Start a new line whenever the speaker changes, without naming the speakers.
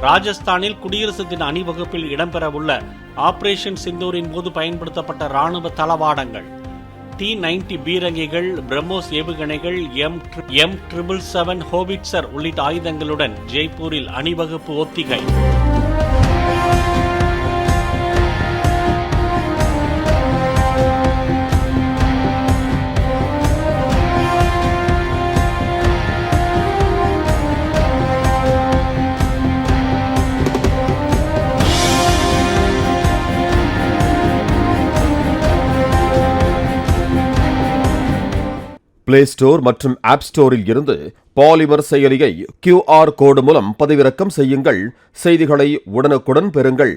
ராஜஸ்தானில் குடியரசு தின அணிவகுப்பில் இடம்பெறவுள்ள ஆபரேஷன் சிந்தூரின் போது பயன்படுத்தப்பட்ட ராணுவ தளவாடங்கள், T-90 பீரங்கிகள், பிரம்மோஸ் ஏவுகணைகள், M777 ஹோவிட்சர் உள்ளிட்ட ஆயுதங்களுடன் ஜெய்ப்பூரில் அணிவகுப்பு ஒத்திகை.
பிளே ஸ்டோர் மற்றும் ஆப் ஸ்டோரில் இருந்து பாலிமர் செயலியை QR கோடு மூலம் பதிவிறக்கம் செய்யுங்கள். செய்திகளை உடனுக்குடன் பெறுங்கள்.